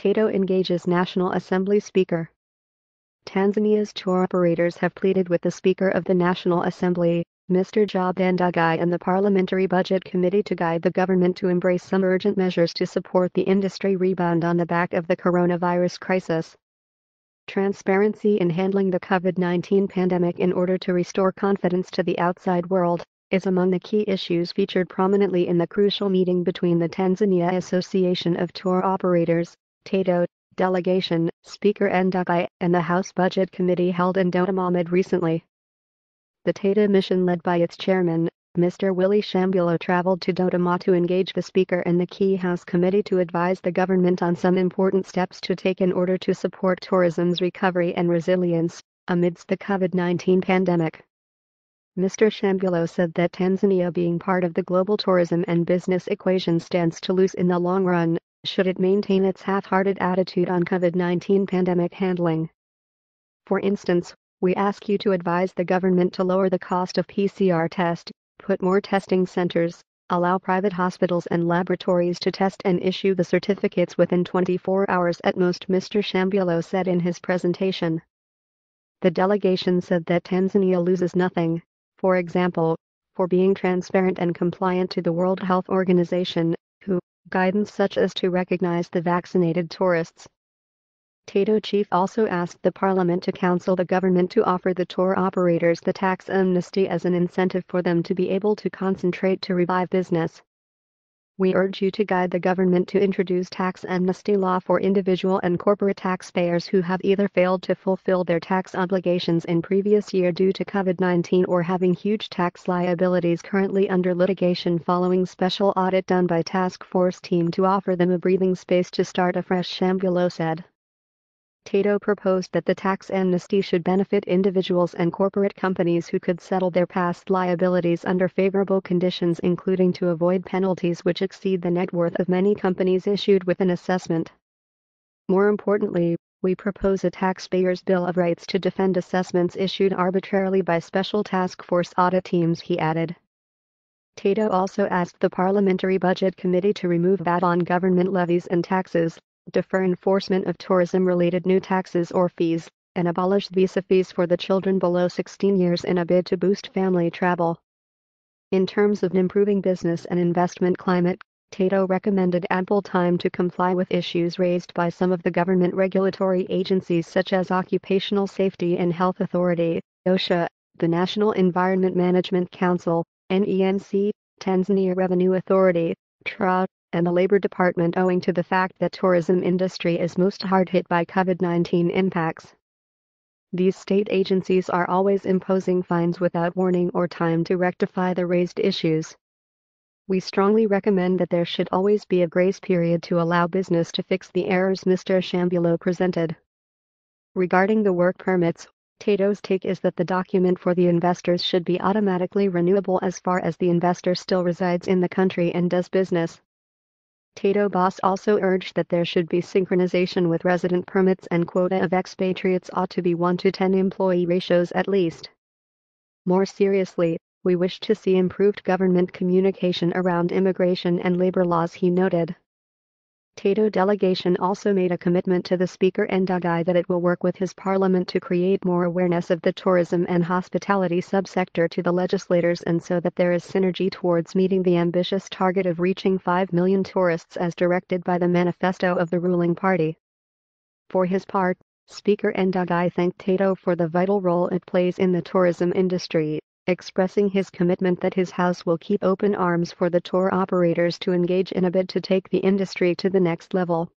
TATO engages National Assembly Speaker. Tanzania's tour operators have pleaded with the Speaker of the National Assembly, Mr. Job Ndugai, and the Parliamentary Budget Committee to guide the government to embrace some urgent measures to support the industry rebound on the back of the coronavirus crisis. Transparency in handling the COVID-19 pandemic in order to restore confidence to the outside world is among the key issues featured prominently in the crucial meeting between the Tanzania Association of Tour Operators, TATO, delegation, Speaker Ndugai, and the House Budget Committee held in Dodoma recently. The TATO mission led by its chairman, Mr. Willie Shambulo, traveled to Dodoma to engage the Speaker and the key House Committee to advise the government on some important steps to take in order to support tourism's recovery and resilience amidst the COVID-19 pandemic. Mr. Shambulo said that Tanzania, being part of the global tourism and business equation, stands to lose in the long run should it maintain its half-hearted attitude on COVID-19 pandemic handling. For instance, we ask you to advise the government to lower the cost of PCR test, put more testing centers, allow private hospitals and laboratories to test and issue the certificates within 24 hours at most, Mr. Shambulo said in his presentation. The delegation said that Tanzania loses nothing, for example, for being transparent and compliant to the World Health Organization, WHO, guidance such as to recognize the vaccinated tourists. TATO chief also asked the parliament to counsel the government to offer the tour operators the tax amnesty as an incentive for them to be able to concentrate to revive business. We urge you to guide the government to introduce tax amnesty law for individual and corporate taxpayers who have either failed to fulfill their tax obligations in previous year due to COVID-19 or having huge tax liabilities currently under litigation following special audit done by task force team to offer them a breathing space to start afresh, Shambulo said. TATO proposed that the tax amnesty should benefit individuals and corporate companies who could settle their past liabilities under favorable conditions, including to avoid penalties which exceed the net worth of many companies issued with an assessment. More importantly, we propose a taxpayer's bill of rights to defend assessments issued arbitrarily by special task force audit teams, he added. TATO also asked the Parliamentary Budget Committee to remove VAT on government levies and taxes, defer enforcement of tourism-related new taxes or fees, and abolish visa fees for the children below 16 years in a bid to boost family travel. In terms of improving business and investment climate, TATO recommended ample time to comply with issues raised by some of the government regulatory agencies such as Occupational Safety and Health Authority, OSHA, the National Environment Management Council, NEMC, Tanzania Revenue Authority, TRA, and the Labor Department, owing to the fact that tourism industry is most hard hit by COVID-19 impacts. These state agencies are always imposing fines without warning or time to rectify the raised issues. We strongly recommend that there should always be a grace period to allow business to fix the errors, Mr. Shambulo presented. Regarding the work permits, TATO's take is that the document for the investors should be automatically renewable as far as the investor still resides in the country and does business. TATO boss also urged that there should be synchronization with resident permits and quota of expatriates ought to be 1 to 10 employee ratios at least. More seriously, we wish to see improved government communication around immigration and labor laws, he noted. TATO delegation also made a commitment to the Speaker Ndugai that it will work with his parliament to create more awareness of the tourism and hospitality subsector to the legislators, and so that there is synergy towards meeting the ambitious target of reaching 5 million tourists as directed by the manifesto of the ruling party. For his part, Speaker Ndugai thanked TATO for the vital role it plays in the tourism industry, expressing his commitment that his house will keep open arms for the tour operators to engage in a bid to take the industry to the next level.